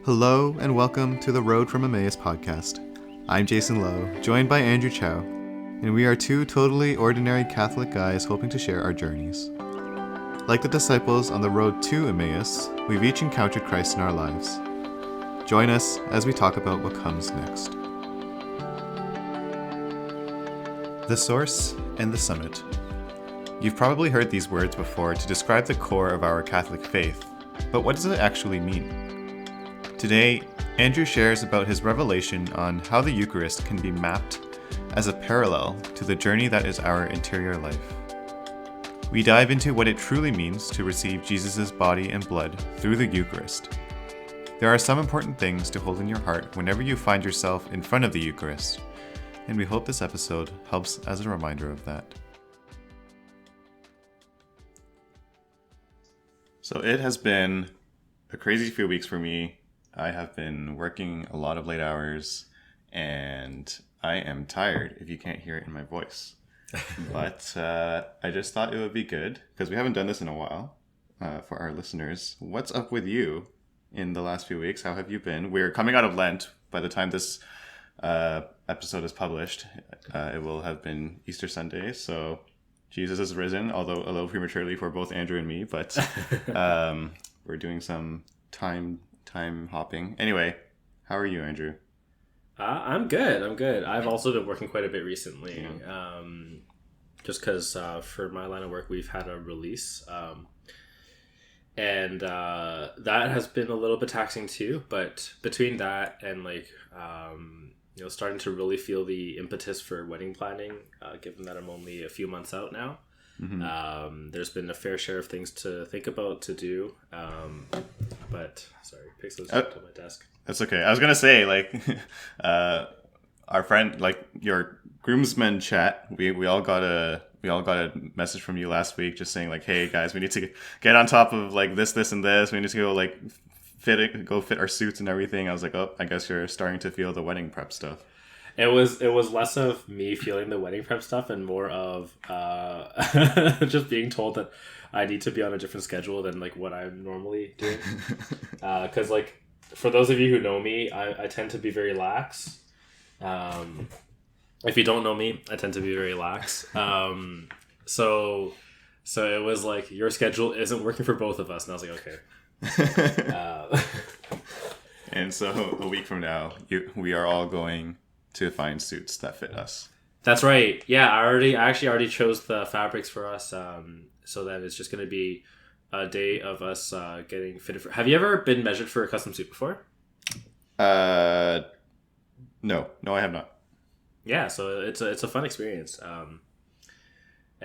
Hello and welcome to the Road from Emmaus podcast. I'm Jason Lowe, joined by Andrew Chow, and we are two totally ordinary Catholic guys hoping to share our journeys. Like the disciples on the road to Emmaus, we've each encountered Christ in our lives. Join us as we talk about what comes next. The source and the summit. You've probably heard these words before to describe the core of our Catholic faith, but what does it actually mean? Today, Andrew shares about his revelation on how the Eucharist can be mapped as a parallel to the journey that is our interior life. We dive into what it truly means to receive Jesus' body and blood through the Eucharist. There are some important things to hold in your heart whenever you find yourself in front of the Eucharist, and we hope this episode helps as a reminder of that. So it has been a crazy few weeks for me. I have been working a lot of late hours, and I am tired, if you can't hear it in my voice. But I just thought it would be good, because we haven't done this in a while, for our listeners. What's up with you in the last few weeks? How have you been? We're coming out of Lent. By the time this episode is published, it will have been Easter Sunday, so Jesus is risen, although a little prematurely for both Andrew and me, but we're doing some time hopping. Anyway, how are you, Andrew? I'm good. I've also been working quite a bit recently. Yeah. Just because for my line of work, we've had a release. And that has been a little bit taxing too. But between that and starting to really feel the impetus for wedding planning, given that I'm only a few months out now. Mm-hmm. There's been a fair share of things to think about, to do. But sorry, Pixel's on my desk. That's okay. I was gonna say, our friend, your groomsmen chat. We all got a message from you last week, just saying hey guys, we need to get on top of this and this. We need to go fit our suits and everything. I was like, oh, I guess you're starting to feel the wedding prep stuff. It was less of me feeling the wedding prep stuff and more of just being told that I need to be on a different schedule than what I'm normally doing. Because for those of you who know me, I tend to be very lax. If you don't know me, I tend to be very lax. So it was your schedule isn't working for both of us, and I was okay. And so a week from now, we are all going to find suits that fit us. That's right. Yeah, I actually already chose the fabrics for us. So that it's just going to be a day of us getting fitted for. Have you ever been measured for a custom suit before? No, I have not. Yeah, so it's a fun experience. And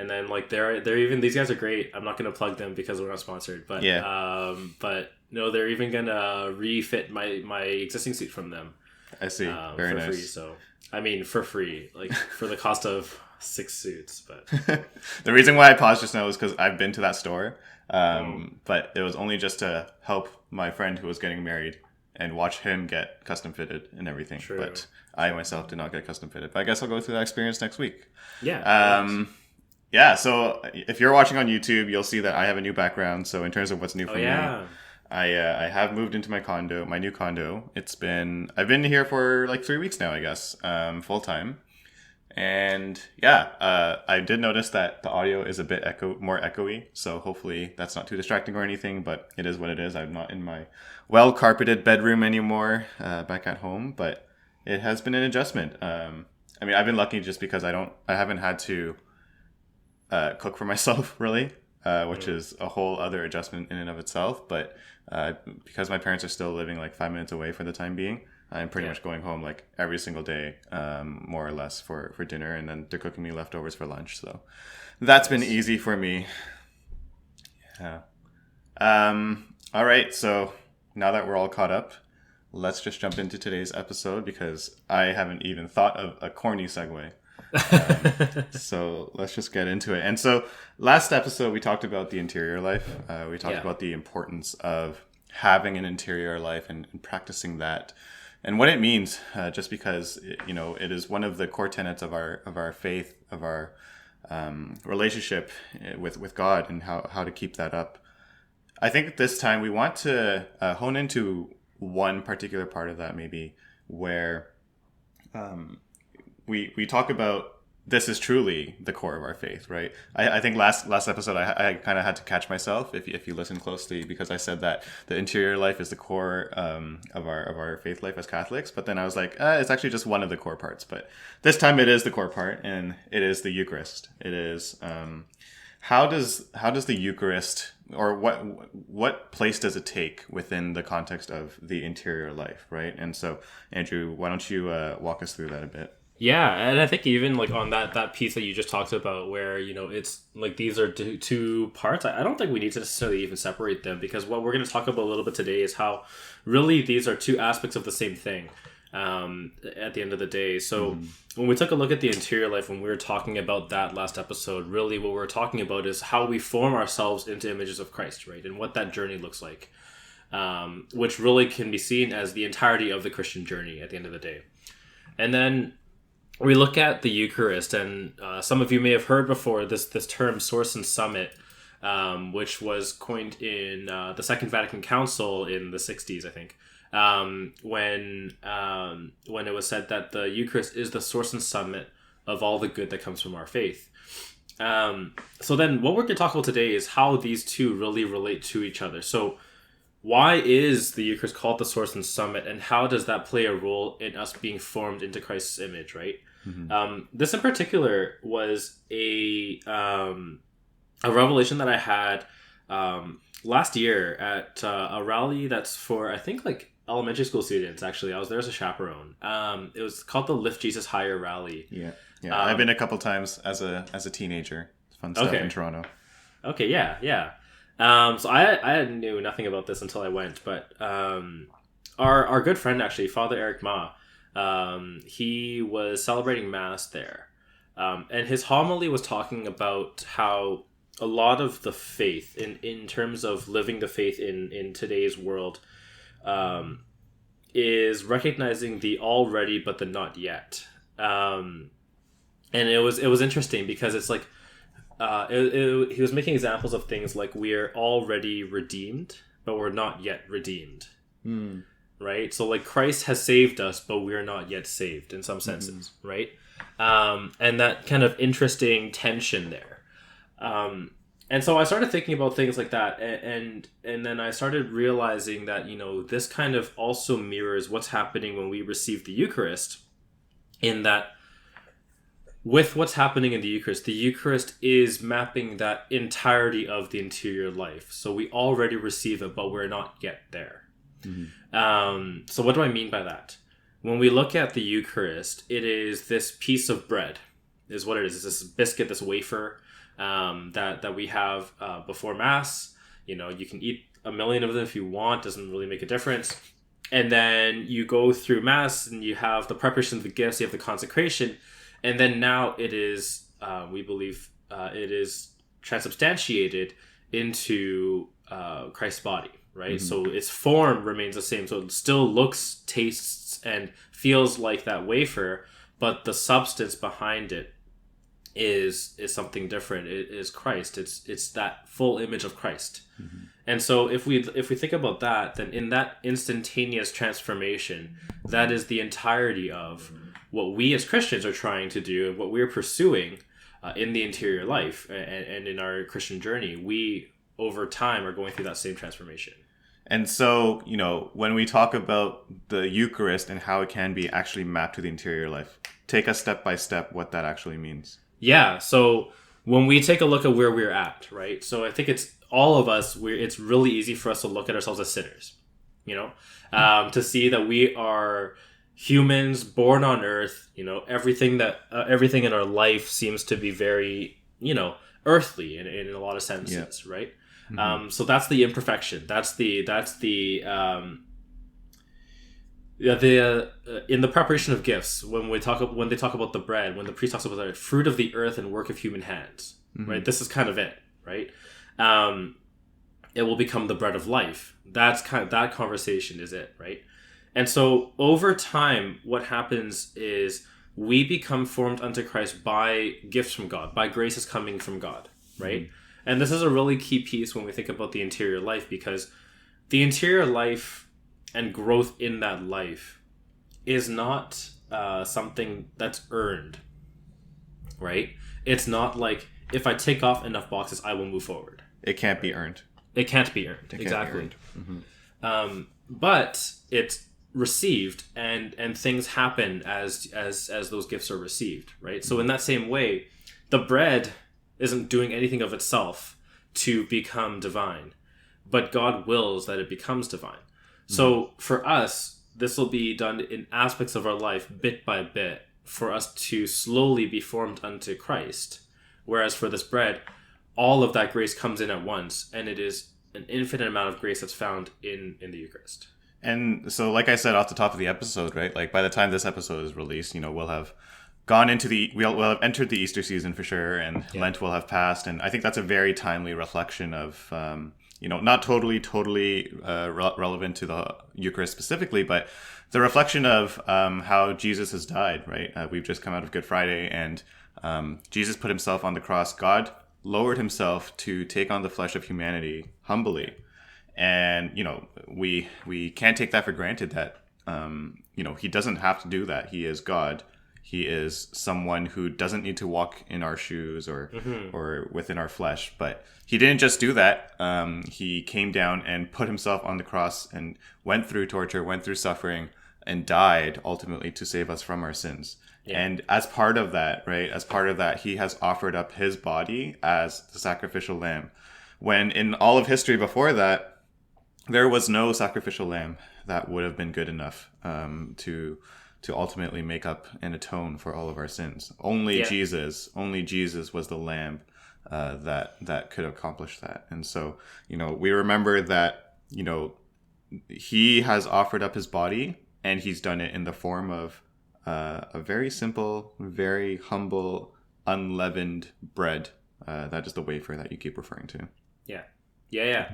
then they're even, these guys are great. I'm not going to plug them because we're not sponsored, but yeah. But no, they're even going to refit my existing suit from them. I see. Very nice. Free, so for free, for the cost of 6 suits. But the reason why I paused just now is because I've been to that store, but it was only just to help my friend who was getting married and watch him get custom fitted and everything. True. But I myself did not get custom fitted. But I guess I'll go through that experience next week. Yeah. Yeah. So if you're watching on YouTube, you'll see that I have a new background. So in terms of what's new for me. I have moved into my new condo. I've been here for 3 weeks now, I guess, full time. And I did notice that the audio is a bit more echoey. So hopefully that's not too distracting or anything, but it is what it is. I'm not in my well carpeted bedroom anymore, back at home, but it has been an adjustment. I've been lucky just because I haven't had to cook for myself really. Which is a whole other adjustment in and of itself. But because my parents are still living 5 minutes away for the time being, I'm pretty much going home every single day, more or less for dinner. And then they're cooking me leftovers for lunch. So that's been easy for me. Yeah. All right. So now that we're all caught up, let's just jump into today's episode because I haven't even thought of a corny segue. So let's just get into it. And so last episode we talked about the interior life. We talked about the importance of having an interior life and practicing that and what it means, just because it is one of the core tenets of our faith, of our relationship with God, and how to keep that up. I think this time we want to hone into one particular part of that maybe where we talk about this is truly the core of our faith, right? I think last episode I kind of had to catch myself if you listen closely, because I said that the interior life is the core of our faith life as Catholics, but then I was like, it's actually just one of the core parts. But this time it is the core part, and it is the Eucharist. It is how does the Eucharist, or what place does it take within the context of the interior life, right? And so, Andrew, why don't you walk us through that a bit? Yeah, and I think even like on that piece that you just talked about, where it's like these are two parts. I don't think we need to necessarily even separate them, because what we're going to talk about a little bit today is how really these are two aspects of the same thing. At the end of the day, so when we took a look at the interior life, when we were talking about that last episode, really what we're talking about is how we form ourselves into images of Christ, right, and what that journey looks like, which really can be seen as the entirety of the Christian journey at the end of the day. And then we look at the Eucharist, and some of you may have heard before this term source and summit, which was coined in the Second Vatican Council in the 60s, I think, when it was said that the Eucharist is the source and summit of all the good that comes from our faith. So then what we're going to talk about today is how these two really relate to each other. So why is the Eucharist called the source and summit, and how does that play a role in us being formed into Christ's image, right? This in particular was a revelation that I had last year at a rally that's for, I think, like elementary school students. Actually, I was there as a chaperone. It was called the Lift Jesus Higher rally. Yeah. I've been a couple times as a teenager. Fun stuff in Toronto. Okay, yeah. So I knew nothing about this until I went, but our good friend, actually, Father Eric Ma, he was celebrating Mass there, and his homily was talking about how a lot of the faith in terms of living the faith in today's world is recognizing the already but the not yet, and it was interesting because it's like he was making examples of things like we are already redeemed but we're not yet redeemed. Right? So like Christ has saved us, but we're not yet saved in some senses, right? And that kind of interesting tension there. And so I started thinking about things like that, and then I started realizing that, this kind of also mirrors what's happening when we receive the Eucharist, in that with what's happening in the Eucharist is mapping that entirety of the interior life. So we already receive it, but we're not yet there. So what do I mean by that? When we look at the Eucharist, it is this piece of bread, is what it is. It's this biscuit, this wafer that we have before Mass. You can eat a million of them if you want, doesn't really make a difference. And then you go through Mass and you have the preparation of the gifts, you have the consecration, and then now it is, we believe, it is transubstantiated into Christ's body. Right? So its form remains the same. So it still looks, tastes, and feels like that wafer, but the substance behind it is something different. It is Christ. It's that full image of Christ. And so if we think about that, then in that instantaneous transformation, that is the entirety of what we as Christians are trying to do and what we're pursuing in the interior life and in our Christian journey. We over time are going through that same transformation. And so, when we talk about the Eucharist and how it can be actually mapped to the interior life, take us step by step what that actually means. Yeah. So when we take a look at where we're at, right? So I think it's all of us, it's really easy for us to look at ourselves as sinners, to see that we are humans born on earth, everything in our life seems to be very, earthly in a lot of senses, right? So that's the imperfection. That's the in the preparation of gifts, when they talk about the bread, when the priest talks about the fruit of the earth and work of human hands, right? This is kind of it, right? It will become the bread of life. That's that conversation is it, right? And so over time, what happens is we become formed unto Christ by gifts from God, by graces coming from God, right? And this is a really key piece when we think about the interior life, because the interior life and growth in that life is not something that's earned, right? It's not like if I tick off enough boxes, I will move forward. It can't be earned. It can't be earned. Exactly. But it's received, and things happen as those gifts are received, right? So in that same way, the bread isn't doing anything of itself to become divine, but God wills that it becomes divine. So for us, this will be done in aspects of our life, bit by bit, for us to slowly be formed unto Christ. Whereas for this bread, all of that grace comes in at once, and it is an infinite amount of grace that's found in the Eucharist. And so, like I said off the top of the episode, right? Like by the time this episode is released, we'll have gone into we'll have entered the Easter season for sure, and Lent will have passed. And I think that's a very timely reflection of, not totally relevant to the Eucharist specifically, but the reflection of how Jesus has died, right? We've just come out of Good Friday, and Jesus put himself on the cross. God lowered himself to take on the flesh of humanity humbly. And, we can't take that for granted that, he doesn't have to do that. He is God. He is someone who doesn't need to walk in our shoes or within our flesh. But he didn't just do that. He came down and put himself on the cross and went through torture, went through suffering, and died ultimately to save us from our sins. Yeah. And as part of that, he has offered up his body as the sacrificial lamb. When in all of history before that, there was no sacrificial lamb that would have been good enough to ultimately make up and atone for all of our sins. Only Jesus was the lamb that could accomplish that. And so, we remember that, he has offered up his body, and he's done it in the form of a very simple, very humble, unleavened bread. That is the wafer that you keep referring to. Yeah.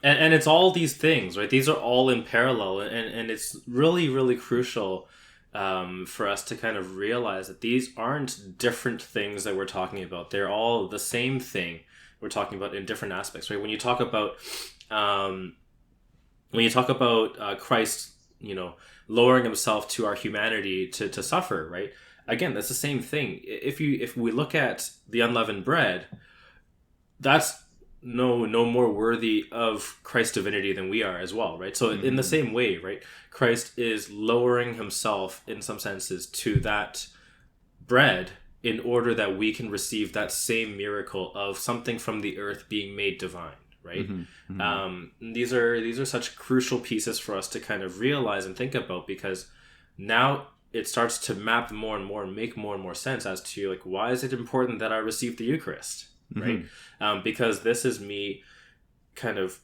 And it's all these things, right? These are all in parallel, and it's really, really crucial for us to kind of realize that these aren't different things that we're talking about. They're all the same thing we're talking about in different aspects, right? When you talk about Christ, lowering himself to our humanity to suffer, right? Again, that's the same thing. If we look at the unleavened bread, that's no more worthy of Christ's divinity than we are as well, right? So in the same way, right, Christ is lowering himself in some senses to that bread in order that we can receive that same miracle of something from the earth being made divine, right? These are such crucial pieces for us to kind of realize and think about, because now it starts to map more and more and make more and more sense as to, like, why is it important that I receive the Eucharist? Right? Because this is me kind of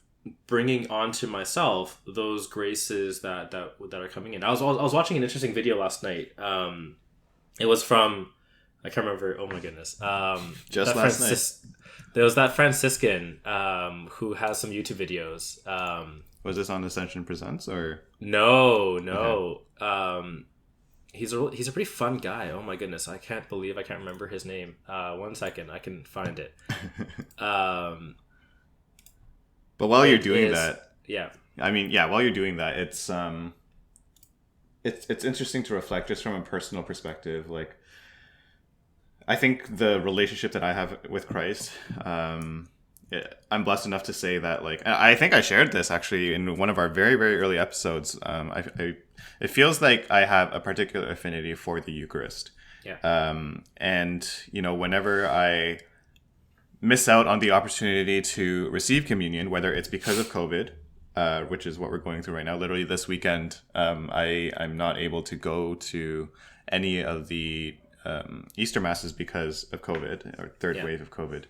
bringing onto myself those graces that are coming in. I was watching an interesting video last night. It was from, I can't remember. Oh my goodness. Just last night. There was that Franciscan who has some YouTube videos. Was this on Ascension Presents or? No. Okay. He's a pretty fun guy. Oh my goodness, I can't believe I can't remember his name. 1 second, I can find it. But while you're doing that, while you're doing that, it's interesting to reflect just from a personal perspective. Like, I think the relationship that I have with Christ, I'm blessed enough to say that, like, I think I shared this actually in one of our very, very early episodes. It feels like I have a particular affinity for the Eucharist. Yeah. And, whenever I miss out on the opportunity to receive communion, whether it's because of COVID, which is what we're going through right now, literally this weekend, I'm not able to go to any of the Easter Masses because of COVID, or third wave of COVID.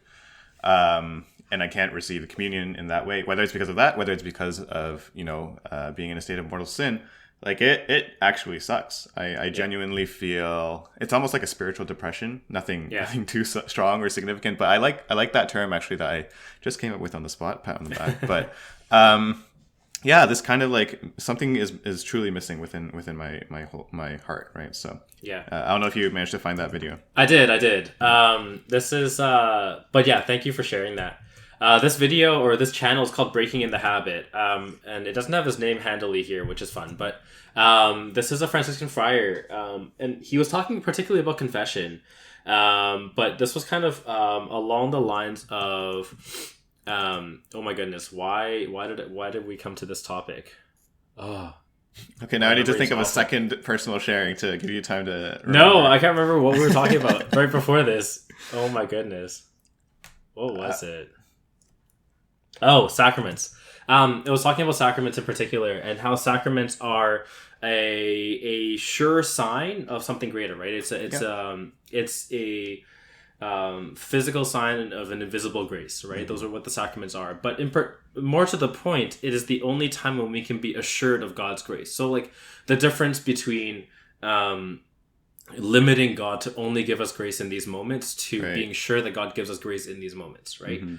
And I can't receive the communion in that way, whether it's because of that, whether it's because of, being in a state of mortal sin. Like, it actually sucks. I genuinely feel it's almost like a spiritual depression. Nothing too strong or significant, but I like that term actually that I just came up with on the spot, pat on the back. But this kind of like something is truly missing within my heart, right? So I don't know if you managed to find that video. I did. This is but thank you for sharing that. This video or this channel is called Breaking in the Habit, and it doesn't have his name handily here, which is fun, but this is a Franciscan friar, and he was talking particularly about confession, but this was kind of along the lines of, oh my goodness, why did we come to this topic? Oh. Okay, now I need to think of a second personal sharing to give you time to remember. No, I can't remember what we were talking about right before this. Oh my goodness. What was it? Oh, sacraments. It was talking about sacraments in particular and how sacraments are a sure sign of something greater, right? It's a physical sign of an invisible grace, right? Mm-hmm. Those are what the sacraments are. But more to the point, it is the only time when we can be assured of God's grace. So like the difference between limiting God to only give us grace in these moments to being sure that God gives us grace in these moments, right? Mm-hmm.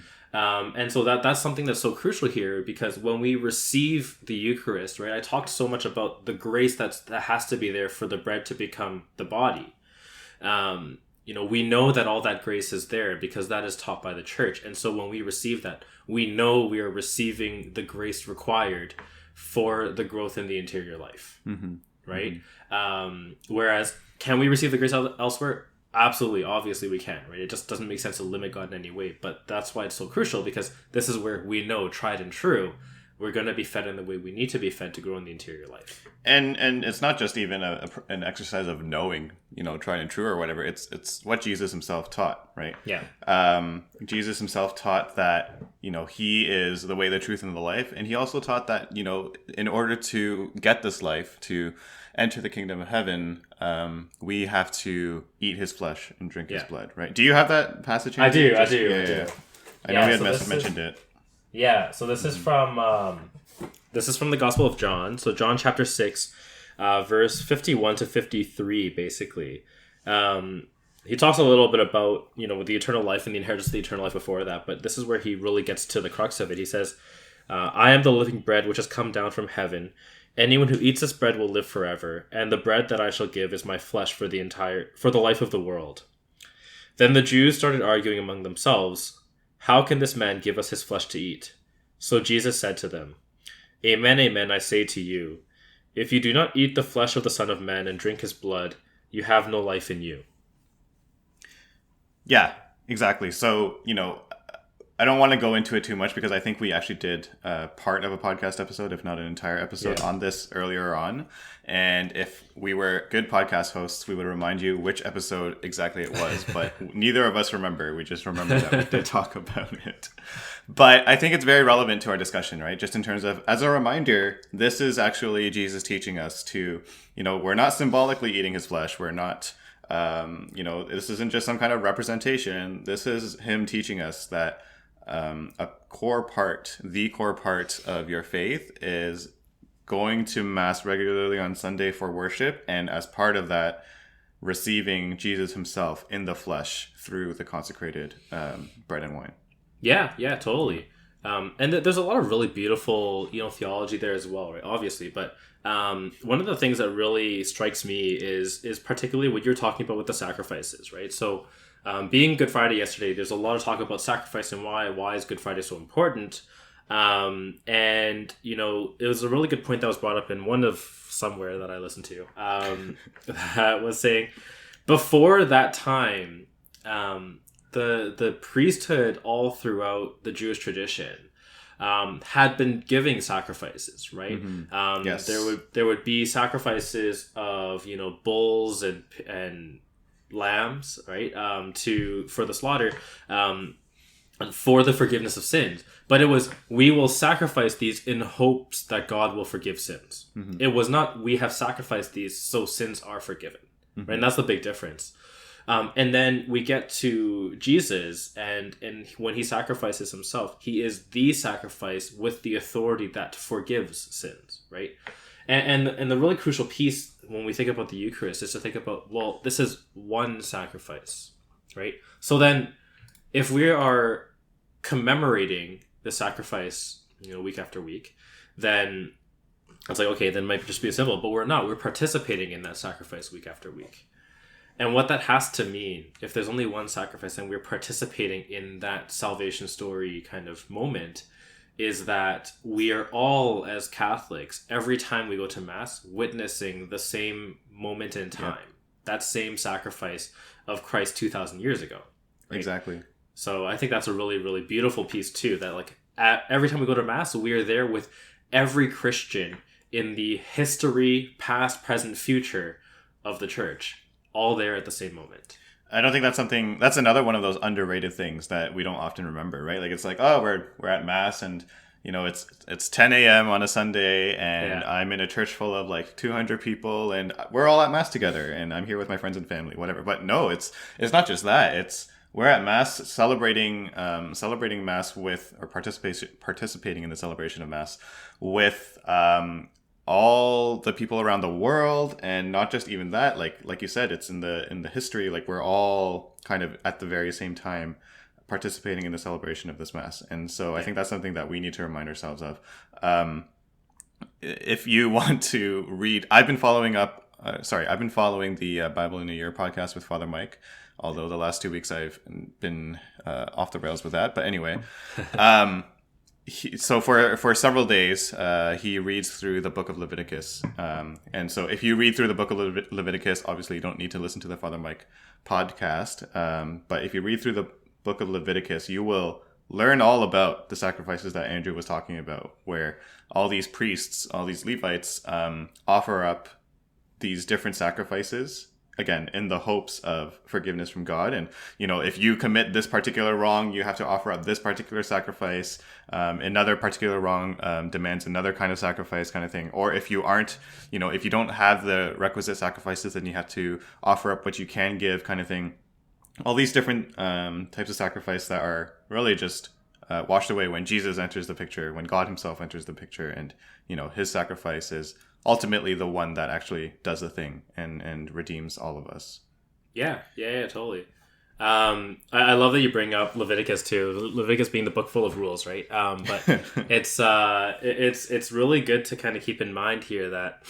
And so that's something that's so crucial here, because when we receive the Eucharist, right, I talked so much about the grace that has to be there for the bread to become the body. We know that all that grace is there because that is taught by the church. And so when we receive that, we know we are receiving the grace required for the growth in the interior life, mm-hmm. right? Mm-hmm. Whereas, can we receive the grace elsewhere? Absolutely, obviously we can, right? It just doesn't make sense to limit God in any way, but that's why it's so crucial, because this is where we know, tried and true, we're going to be fed in the way we need to be fed to grow in the interior life. And it's not just even an exercise of knowing, tried and true or whatever. It's what Jesus himself taught, right? Yeah. Jesus himself taught that, he is the way, the truth, and the life. And he also taught that, in order to get this life, to enter the kingdom of heaven, we have to eat his flesh and drink his blood, right? Do you have that passage? I do. Yeah. I know we had mentioned it. Yeah, so this is from the Gospel of John. So John chapter 6, verse 51 to 53, basically. He talks a little bit about, the eternal life and the inheritance of the eternal life before that, but this is where he really gets to the crux of it. He says, I am the living bread which has come down from heaven. Anyone who eats this bread will live forever, and the bread that I shall give is my flesh for the life of the world. Then the Jews started arguing among themselves, how can this man give us his flesh to eat? So Jesus said to them, Amen, amen, I say to you, if you do not eat the flesh of the Son of Man and drink his blood, you have no life in you. Yeah, exactly. So, I don't want to go into it too much because I think we actually did part of a podcast episode, if not an entire episode, on this earlier on. And if we were good podcast hosts, we would remind you which episode exactly it was. But neither of us remember. We just remember that we did talk about it. But I think it's very relevant to our discussion, right? Just in terms of, as a reminder, this is actually Jesus teaching us to, we're not symbolically eating his flesh. We're not, this isn't just some kind of representation. This is him teaching us that the core part of your faith is going to Mass regularly on Sunday for worship, and as part of that, receiving Jesus himself in the flesh through the consecrated bread and wine. Yeah, totally. And there's a lot of really beautiful, theology there as well, right? Obviously, but one of the things that really strikes me is particularly what you're talking about with the sacrifices, right? So, being Good Friday yesterday, there's a lot of talk about sacrifice and why is Good Friday so important. And, it was a really good point that was brought up in one of somewhere that I listened to, that was saying before that time, the priesthood all throughout the Jewish tradition had been giving sacrifices, right? Mm-hmm. Yes. There would be sacrifices of bulls and lambs, right? For the slaughter, for the forgiveness of sins. But it was, we will sacrifice these in hopes that God will forgive sins. Mm-hmm. It was not, we have sacrificed these so sins are forgiven, mm-hmm. right? And that's the big difference. And then we get to Jesus, and when he sacrifices himself, he is the sacrifice with the authority that forgives sins, right? And the really crucial piece when we think about the Eucharist is to think about, well, this is one sacrifice, right? So then if we are commemorating the sacrifice, week after week, then it's like, okay, then it might just be a symbol, but we're not. We're participating in that sacrifice week after week. And what that has to mean, if there's only one sacrifice and we're participating in that salvation story kind of moment, is that we are all, as Catholics, every time we go to Mass, witnessing the same moment in time, that same sacrifice of Christ 2,000 years ago. Right? Exactly. So I think that's a really, really beautiful piece too, that like every time we go to Mass, we are there with every Christian in the history, past, present, future of the church, all there at the same moment. I don't think that's another one of those underrated things that we don't often remember, right? Like, it's like, oh, we're at Mass, and it's 10 a.m. on a Sunday, and I'm in a church full of like 200 people, and we're all at Mass together, and I'm here with my friends and family, whatever. But no, it's not just that. We're at Mass celebrating Mass with, or participating in the celebration of Mass with all the people around the world, and not just even that, like you said, it's in the history, like we're all kind of at the very same time participating in the celebration of this Mass. And so I think that's something that we need to remind ourselves of. If you want to read, I've been following the Bible in a Year podcast with Father Mike, although the last 2 weeks I've been off the rails with that. But anyway, so for several days, he reads through the book of Leviticus. And so if you read through the book of Leviticus, obviously you don't need to listen to the Father Mike podcast. But if you read through the book of Leviticus, you will learn all about the sacrifices that Andrew was talking about, where all these priests, all these Levites, offer up these different sacrifices, again, in the hopes of forgiveness from God. And, if you commit this particular wrong, you have to offer up this particular sacrifice. Another particular wrong demands another kind of sacrifice, kind of thing. Or if you aren't, if you don't have the requisite sacrifices, then you have to offer up what you can give, kind of thing. All these different types of sacrifice that are really just washed away when Jesus enters the picture, when God himself enters the picture, and, his sacrifice is ultimately the one that actually does the thing and redeems all of us. Yeah, totally. I love that you bring up Leviticus too. Leviticus being the book full of rules, right? But it's really good to kind of keep in mind here that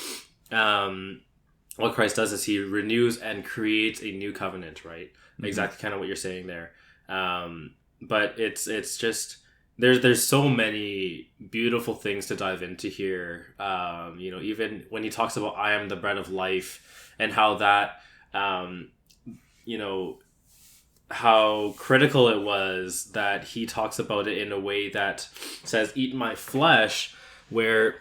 what Christ does is he renews and creates a new covenant, right? Mm-hmm. Exactly, kind of what you're saying there. But it's just there's so many beautiful things to dive into here. Even when he talks about I am the bread of life, and how that how critical it was that he talks about it in a way that says eat my flesh, where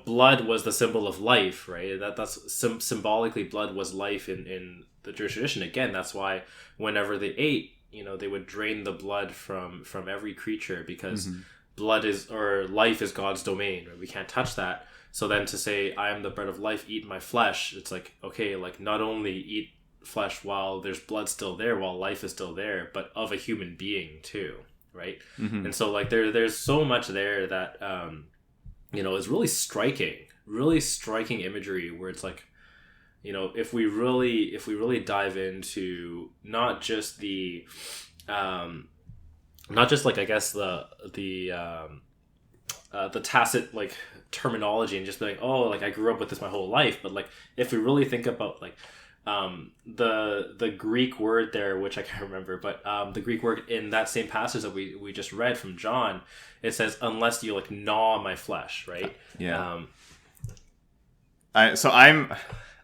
blood was the symbol of life, right? That's symbolically blood was life in the Jewish tradition. Again, that's why whenever they ate, they would drain the blood from every creature, because life is God's domain, right? We can't touch that. So then to say, I am the bread of life, eat my flesh, it's like, okay, like not only eat flesh while there's blood still there, while life is still there, but of a human being too, right? Mm-hmm. And so like there's so much there that is really striking imagery, where it's like, if we really dive into not just like, I guess the tacit like terminology, and just be like, oh, like I grew up with this my whole life, but like if we really think about like the Greek word there, which I can't remember, but the Greek word in that same passage that we just read from John, it says, unless you like gnaw my flesh, right? Yeah.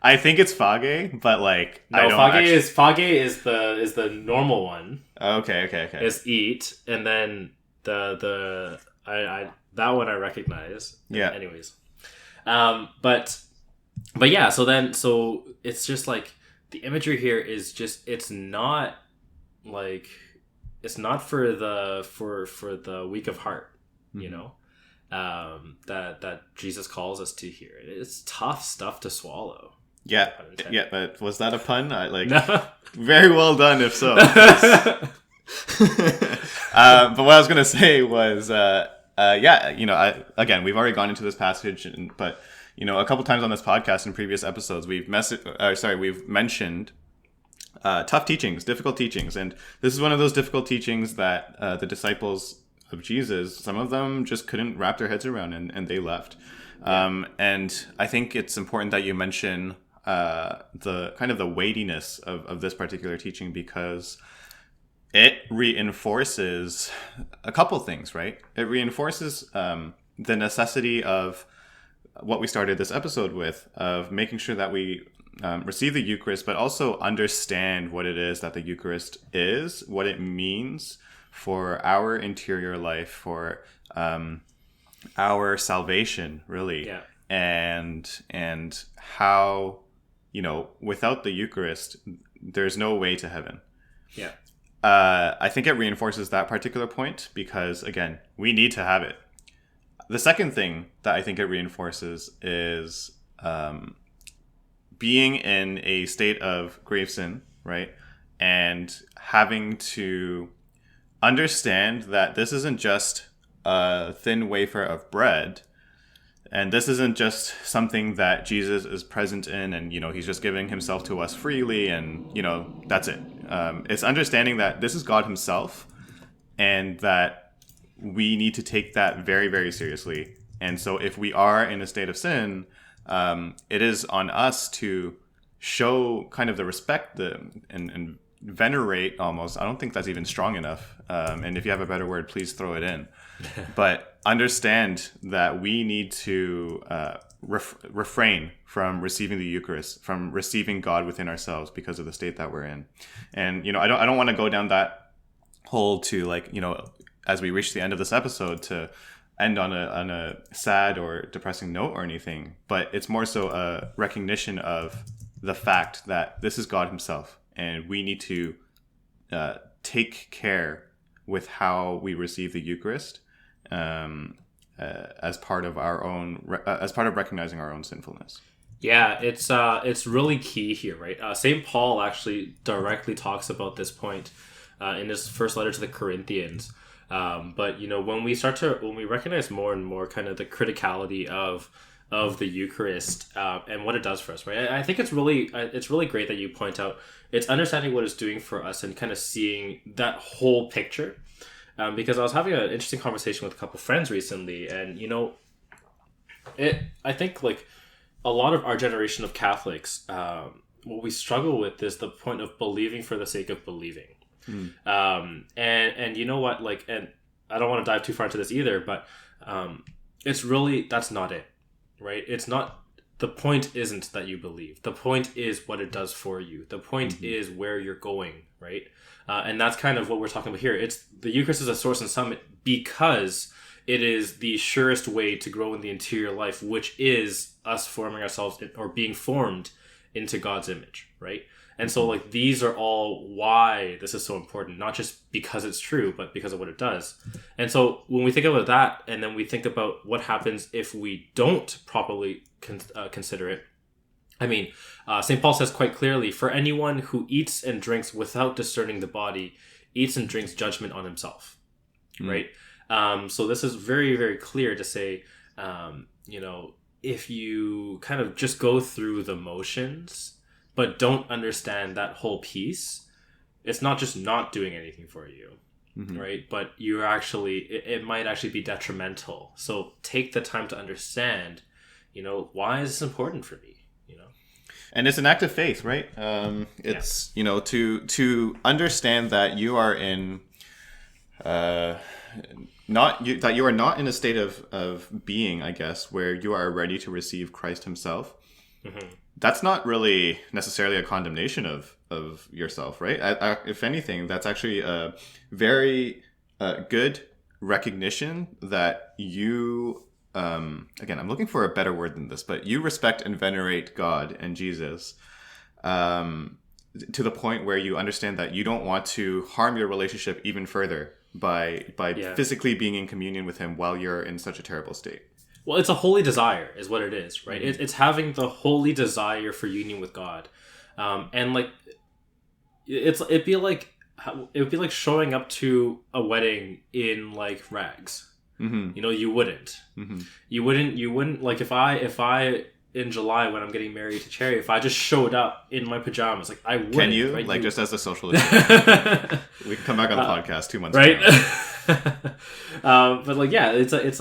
I think it's phage, but like no, phage is the normal one. Okay. Is eat, and then the that one I recognize. Yeah. Anyways, but yeah. So it's just like the imagery here is just it's not for the weak of heart, that Jesus calls us to here. It's tough stuff to swallow. Yeah, but was that a pun? No. Very well done, if so. But what I was gonna say was, again, we've already gone into this passage, but a couple times on this podcast in previous episodes, we've mentioned tough teachings, difficult teachings, and this is one of those difficult teachings that the disciples of Jesus, some of them just couldn't wrap their heads around, and they left. And I think it's important that you mention the kind of the weightiness of this particular teaching, because it reinforces a couple things, right? It reinforces the necessity of what we started this episode with, of making sure that we receive the Eucharist, but also understand what it is that the Eucharist is, what it means for our interior life, for our salvation, really. Yeah. And how, without the Eucharist, there's no way to heaven. Yeah. I think it reinforces that particular point because, again, we need to have it. The second thing that I think it reinforces is being in a state of grave sin, right? And having to understand that this isn't just a thin wafer of bread, and this isn't just something that Jesus is present in and, he's just giving himself to us freely and, that's it. It's understanding that this is God himself and that we need to take that very, very seriously. And so if we are in a state of sin, it is on us to show kind of the respect and venerate almost. I don't think that's even strong enough. And if you have a better word, please throw it in. But understand that we need to refrain from receiving the Eucharist, from receiving God within ourselves because of the state that we're in. And, I don't want to go down that hole to as we reach the end of this episode to end on a sad or depressing note or anything, but it's more so a recognition of the fact that this is God himself, and we need to take care with how we receive the Eucharist as part of recognizing our own sinfulness. Yeah, it's really key here, right? St. Paul actually directly talks about this point in his first letter to the Corinthians. But when we recognize more and more kind of the criticality of the Eucharist and what it does for us, right? I think it's really great that you point out it's understanding what it's doing for us and kind of seeing that whole picture. Because I was having an interesting conversation with a couple friends recently, and I think like a lot of our generation of Catholics, what we struggle with is the point of believing for the sake of believing. And you know what, and I don't want to dive too far into this either, but it's really, that's not it, right? It's not, the point isn't that you believe. The point is what it does for you. The point is where you're going, right? And that's kind of what we're talking about here. It's the Eucharist is a source and summit because it is the surest way to grow in the interior life, which is us forming ourselves or being formed into God's image, right? And so these are all why this is so important, not just because it's true, but because of what it does. And so when we think about that, and then we think about what happens if we don't properly consider it, St. Paul says quite clearly, for anyone who eats and drinks without discerning the body, eats and drinks judgment on himself, right? So this is very, very clear to say, if you kind of just go through the motions, but don't understand that whole piece, it's not just not doing anything for you, right? But you're actually, it might actually be detrimental. So take the time to understand, why is this important for me? And it's an act of faith, right? It's, to understand that you are in, that you are not in a state of being, I guess, where you are ready to receive Christ himself. That's not really necessarily a condemnation of yourself, right? If anything, that's actually a very good recognition that you, again, I'm looking for a better word than this, but you respect and venerate God and Jesus to the point where you understand that you don't want to harm your relationship even further by physically being in communion with him while you're in such a terrible state. Well, it's a holy desire is what it is, right? It's having the holy desire for union with God. And it'd be like showing up to a wedding in rags. You wouldn't. You wouldn't if I in July when I'm getting married to Cherry, if I just showed up in my pajamas, I wouldn't. Can you? Right? Just as a social we can come back on the podcast 2 months right? from now. But it's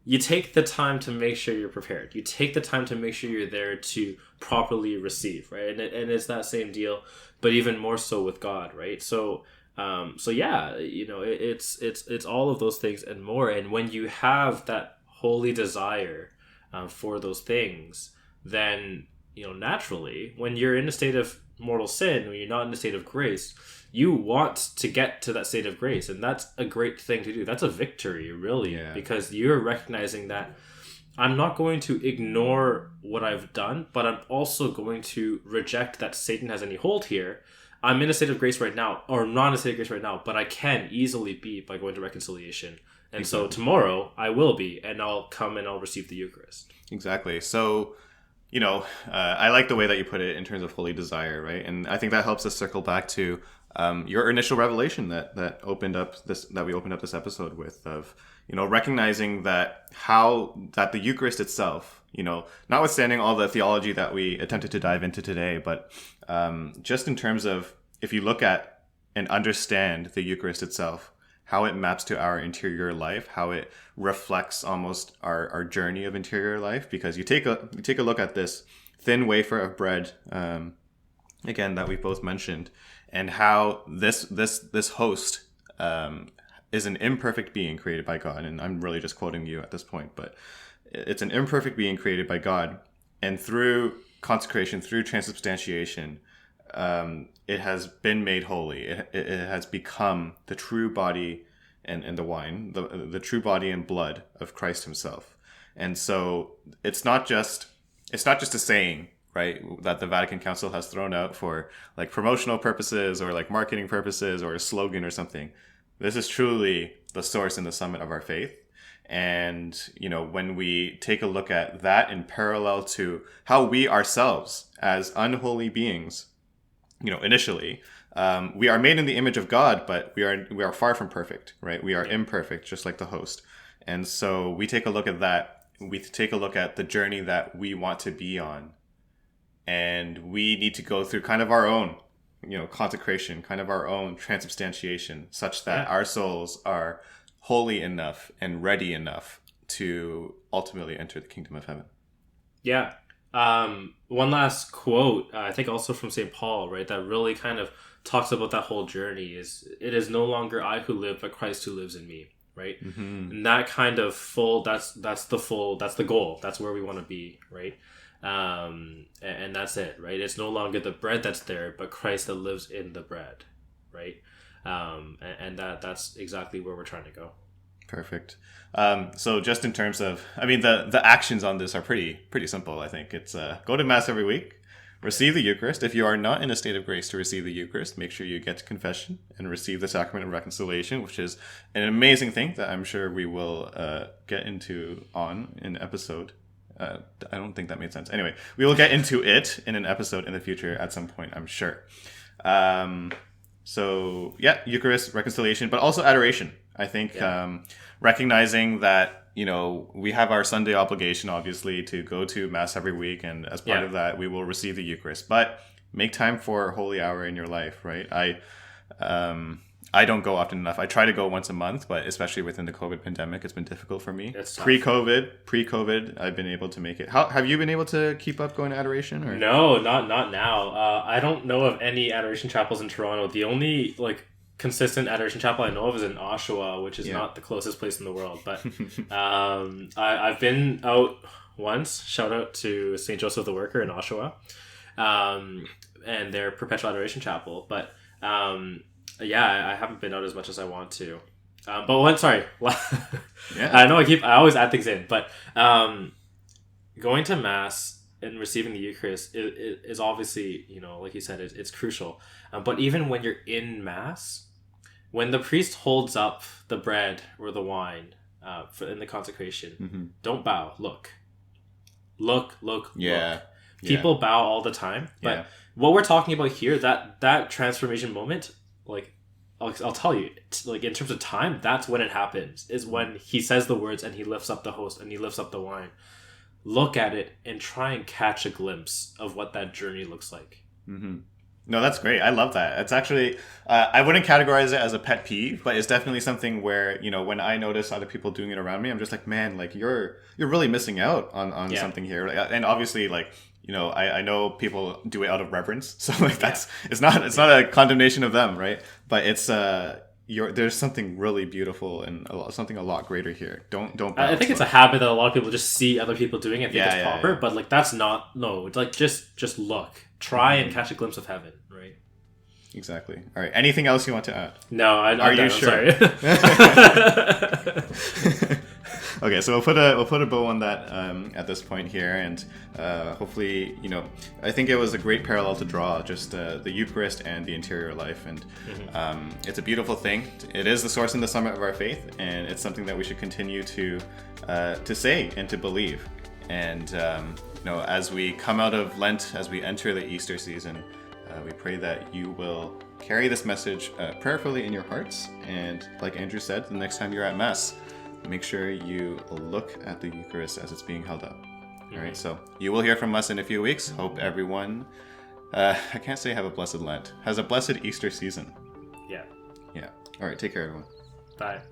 you take the time to make sure you're prepared. You take the time to make sure you're there to properly receive, right? And it's that same deal, but even more so with God, right? So yeah, it's all of those things and more. And when you have that holy desire for those things, then naturally, when you're in a state of mortal sin, when you're not in a state of grace, you want to get to that state of grace, and that's a great thing to do. That's a victory, really, because you're recognizing that I'm not going to ignore what I've done, but I'm also going to reject that Satan has any hold here. I'm in a state of grace right now, or not in a state of grace right now, but I can easily be by going to reconciliation. And so tomorrow I will be, and I'll come and I'll receive the Eucharist. Exactly. So, I like the way that you put it in terms of holy desire, right? And I think that helps us circle back to your initial revelation that we opened up this episode with, of recognizing that the Eucharist itself, notwithstanding all the theology that we attempted to dive into today, but just in terms of, if you look at and understand the Eucharist itself, how it maps to our interior life, how it reflects almost our journey of interior life, because you take a look at this thin wafer of bread, again, that we both mentioned, and how this host is an imperfect being created by God. And I'm really just quoting you at this point, but it's an imperfect being created by God, and through consecration, through transubstantiation, it has been made holy. It has become the true body and the wine, the true body and blood of Christ himself. And so it's not just a saying, right, that the Vatican Council has thrown out for like promotional purposes or like marketing purposes or a slogan or something. This is truly the source and the summit of our faith. And, when we take a look at that in parallel to how we ourselves as unholy beings, initially, we are made in the image of God, but we are far from perfect, right? We are imperfect, just like the host. And so we take a look at that. We take a look at the journey that we want to be on. And we need to go through kind of our own, consecration, kind of our own transubstantiation, such that our souls are holy enough and ready enough to ultimately enter the kingdom of heaven. Yeah. One last quote, I think also from St. Paul, right, that really kind of talks about that whole journey is, it is no longer I who live, but Christ who lives in me, right? Mm-hmm. And that kind of that's the goal. That's where we want to be, right? And that's it, right? It's no longer the bread that's there, but Christ that lives in the bread, right? And that's exactly where we're trying to go. Perfect. So just in terms of, the actions on this are pretty simple. I think it's go to Mass every week, receive the Eucharist. If you are not in a state of grace to receive the Eucharist, make sure you get to confession and receive the sacrament of reconciliation, which is an amazing thing that I'm sure we will get into on an episode. I don't think that made sense. Anyway, we will get into it in an episode in the future at some point, I'm sure. So yeah, Eucharist, reconciliation, but also adoration. I think recognizing that, we have our Sunday obligation, obviously, to go to Mass every week. And as part of that, we will receive the Eucharist. But make time for Holy Hour in your life, right? I don't go often enough. I try to go once a month, but especially within the COVID pandemic, it's been difficult for me. Pre-COVID, I've been able to make it. How have you been able to keep up going to adoration? Or? No, not now. I don't know of any adoration chapels in Toronto. The only consistent adoration chapel I know of is in Oshawa, which is not the closest place in the world. But I've been out once. Shout out to St. Joseph the Worker in Oshawa, and their perpetual adoration chapel. But I haven't been out as much as I want to. I know I always add things in, but going to Mass and receiving the Eucharist is obviously, like you said, it's crucial. But even when you're in Mass, when the priest holds up the bread or the wine in the consecration, don't bow. Look. Yeah. People bow all the time, but what we're talking about here, that transformation moment, I'll tell you, in terms of time, that's when it happens, is when he says the words and he lifts up the host and he lifts up the wine. Look at it and try and catch a glimpse of what that journey looks like. Mm-hmm. No, that's great. I love that. It's actually, I wouldn't categorize it as a pet peeve, but it's definitely something where, when I notice other people doing it around me, I'm just like, man, like you're really missing out on something here. Like, and obviously, like, I know people do it out of reverence. So like it's not a condemnation of them, right? But it's, there's something really beautiful and something a lot greater here. Don't. I think it's a habit that a lot of people just see other people doing it, think it's proper, but like that's not. No, it's like just look, try and catch a glimpse of heaven, right? Exactly. All right. Anything else you want to add? No, Are you sure? Sorry. Okay, so we'll put a bow on that at this point here, and hopefully, I think it was a great parallel to draw, just the Eucharist and the interior life, and it's a beautiful thing. It is the source and the summit of our faith, and it's something that we should continue to say and to believe. And as we come out of Lent, as we enter the Easter season, we pray that you will carry this message prayerfully in your hearts, and like Andrew said, the next time you're at Mass, make sure you look at the Eucharist as it's being held up. All right, so you will hear from us in a few weeks. Hope everyone, I can't say have a blessed Lent, has a blessed Easter season. Yeah. All right, take care, everyone. Bye.